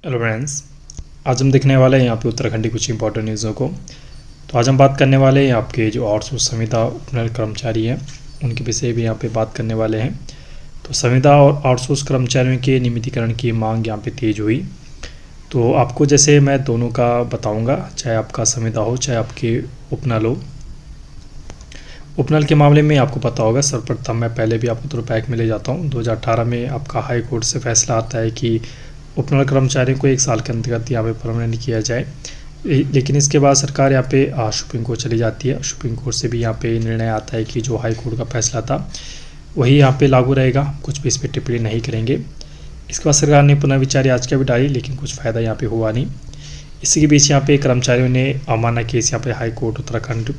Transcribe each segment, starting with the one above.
Hello friends, आज हम देखने वाले हैं यहाँ पे उत्तराखंड की कुछ इंपॉर्टेंट न्यूज़ों को। तो आज हम बात करने वाले हैं आपके जो आउटसोर्स संविदा उपनल कर्मचारी हैं उनके विषय भी यहाँ पे बात करने वाले हैं। तो संविदा और आउटसोर्स कर्मचारियों के नियमितीकरण की मांग यहाँ पे तेज़ हुई। तो आपको जैसे मैं दोनों का बताऊँगा, चाहे आपका संविदा हो चाहे आपके उपनल हो। उपनल के मामले में आपको पता होगा, सर्वप्रथम मैं पहले भी आपको थोड़ा बैक में ले जाता हूँ। 2018 में आपका हाई कोर्ट से फैसला आता है कि उपनल कर्मचारियों को 1 साल के अंतर्गत यहाँ पे परमानेंट किया जाए। लेकिन इसके बाद सरकार यहाँ पे सुप्रीम कोर्ट चली जाती है। सुप्रीम कोर्ट से भी यहाँ पे निर्णय आता है कि जो हाई कोर्ट का फैसला था वही यहाँ पे लागू रहेगा, कुछ भी इस पर टिप्पणी नहीं करेंगे। इसके बाद सरकार ने पुनर्विचार याचिका भी डाली, लेकिन कुछ फ़ायदा यहाँ पे हुआ नहीं। इसी के बीच यहाँ पे कर्मचारियों ने अवमानना केस यहाँ पे हाई कोर्ट उत्तराखंड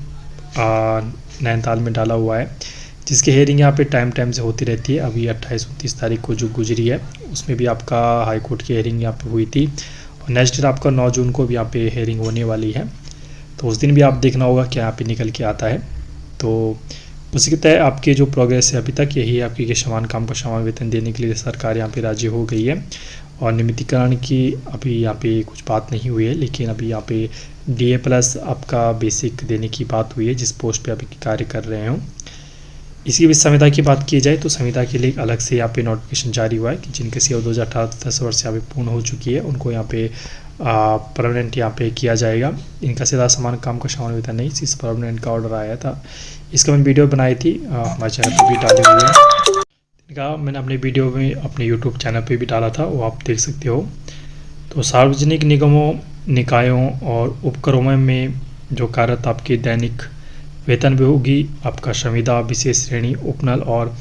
नैनीताल में डाला हुआ है, जिसकी हेयरिंग यहाँ पे टाइम से होती रहती है। अभी 28-29 तारीख को जो गुजरी है उसमें भी आपका हाई कोर्ट की हेयरिंग यहाँ पे हुई थी, और नेक्स्ट डेट आपका 9 जून को भी यहाँ पे हेयरिंग होने वाली है। तो उस दिन भी आप देखना होगा क्या यहाँ पे निकल के आता है। तो उसी के तहत आपकी जो प्रोग्रेस है अभी तक यही है आपकी कि समान काम का समान वेतन देने के लिए सरकार यहाँ पे राजी हो गई है, और नियमितीकरण की अभी यहाँ पे कुछ बात नहीं हुई है। लेकिन अभी यहाँ पे DA प्लस आपका बेसिक देने की बात हुई है जिस पोस्ट पे अभी कार्य कर रहे हो। इसकी भी संविदा की बात की जाए तो संविदा के लिए अलग से यहाँ पे नोटिफिकेशन जारी हुआ है कि जिनकी सेवा 2018 10 वर्ष यहाँ पे पूर्ण हो चुकी है उनको यहाँ पे परमानेंट यहाँ पे किया जाएगा। इनका सीधा समान काम का समान वेतन नहीं, इस परमानेंट का ऑर्डर आया था। इसका मैंने वीडियो बनाई थी, हमारे चैनल पर भी डाली हुई है। इनका मैंने अपने वीडियो में अपने यूट्यूब चैनल पर भी डाला था, वो आप देख सकते हो। तो सार्वजनिक निगमों, निकायों और उपक्रमों में जो कार्यरत आपकी दैनिक वेतन विभागीय आपका संविदा विशेष श्रेणी उपनल और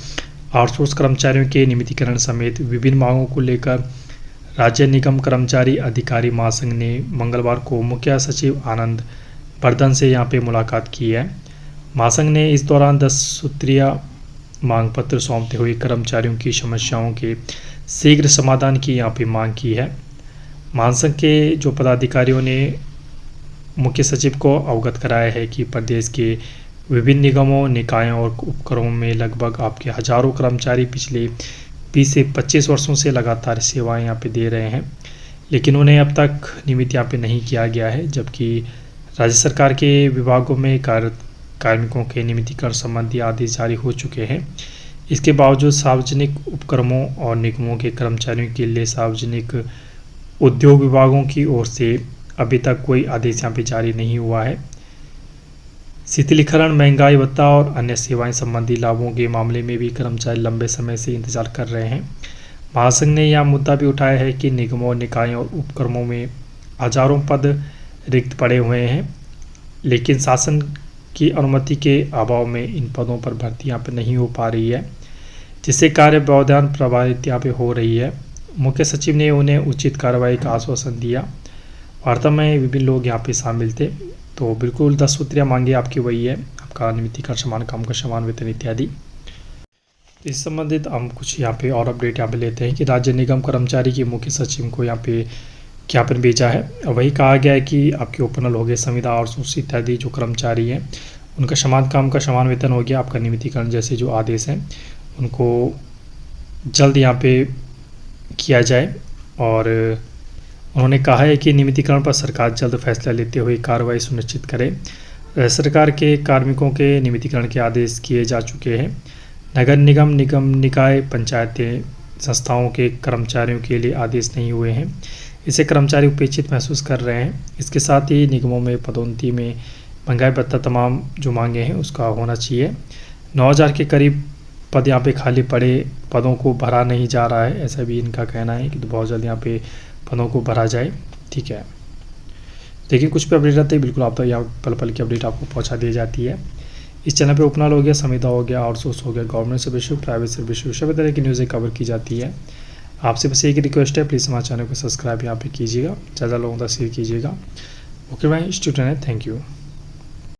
आउटसोर्स कर्मचारियों के नियमितीकरण समेत विभिन्न मांगों को लेकर राज्य निगम कर्मचारी अधिकारी महासंघ ने मंगलवार को मुख्य सचिव आनंद बर्धन से यहाँ पे मुलाकात की है। महासंघ ने इस दौरान 10 सूत्रीय मांग पत्र सौंपते हुए कर्मचारियों की समस्याओं के शीघ्र समाधान की यहाँ पे मांग की है। महासंघ के जो पदाधिकारियों ने मुख्य सचिव को अवगत कराया है कि प्रदेश के विभिन्न निगमों, निकायों और उपक्रमों में लगभग आपके हजारों कर्मचारी पिछले 20 से 25 वर्षों से लगातार सेवाएं यहाँ पे दे रहे हैं, लेकिन उन्हें अब तक नियमित यहाँ पे नहीं किया गया है। जबकि राज्य सरकार के विभागों में कार्मिकों के नियमितीकरण संबंधी आदेश जारी हो चुके हैं। इसके बावजूद सार्वजनिक उपक्रमों और निगमों के कर्मचारियों के लिए सार्वजनिक उद्योग विभागों की ओर से अभी तक कोई आदेश यहाँ पे जारी नहीं हुआ है। शीतलीकरण, महंगाई भत्ता और अन्य सेवाएं संबंधी लाभों के मामले में भी कर्मचारी लंबे समय से इंतजार कर रहे हैं। महासंघ ने यह मुद्दा भी उठाया है कि निगमों, निकायों और उपक्रमों में हजारों पद रिक्त पड़े हुए हैं, लेकिन शासन की अनुमति के अभाव में इन पदों पर भर्ती यहाँ पे नहीं हो पा रही है, जिससे कार्य व्यवधान प्रभावित यहाँ पे हो रही है। मुख्य सचिव ने उन्हें उचित कार्रवाई का आश्वासन दिया। वार्ता में विभिन्न लोग यहाँ पे शामिल थे। तो बिल्कुल 10 सूत्रीय मांगे आपकी वही है, आपका नियमितीकरण, समान काम का समान वेतन इत्यादि। इस संबंधित हम कुछ यहाँ पे और अपडेट यहाँ पे लेते हैं कि राज्य निगम कर्मचारी की मुख्य सचिव को यहाँ पे ज्ञापन भेजा है। वही कहा गया है कि आपके उपनल हो गए, संविदा आउटसोर्स इत्यादि जो कर्मचारी हैं उनका समान काम का समान वेतन हो गया। आपका नियमितीकरण जैसे जो आदेश हैं उनको जल्द यहाँ पे किया जाए, और उन्होंने कहा है कि नियमितीकरण पर सरकार जल्द फैसला लेते हुए कार्रवाई सुनिश्चित करे। सरकार के कार्मिकों के नियमितीकरण के आदेश किए जा चुके हैं। नगर निगम, निकाय, पंचायतें, संस्थाओं के कर्मचारियों के लिए आदेश नहीं हुए हैं। इससे कर्मचारी उपेक्षित महसूस कर रहे हैं। इसके साथ ही निगमों में पदोन्नति में महंगाई भत्ता तमाम जो मांगे हैं उसका होना चाहिए। 9000 के करीब पद यहाँ पे खाली पड़े पदों को भरा नहीं जा रहा है, ऐसा भी इनका कहना है कि बहुत जल्द यहाँ पे पदों को भरा जाए। ठीक है, देखिए कुछ भी अपडेट रहते हैं बिल्कुल आप तो यहाँ पल पल की अपडेट आपको पहुँचा दी जाती है। इस चैनल पे उपनल हो गया, संविदा हो गया, आउटसोर्स हो गया, गवर्नमेंट सर्विस, प्राइवेट सर्विस, सभी तरह की न्यूज़ें कवर की जाती है। आपसे बस एक रिक्वेस्ट है, प्लीज़ हमारे चैनल को सब्सक्राइब यहाँ पे कीजिएगा, ज़्यादा लोगों तक शेयर कीजिएगा। ओके भाई, स्टूडेंट है, थैंक यू।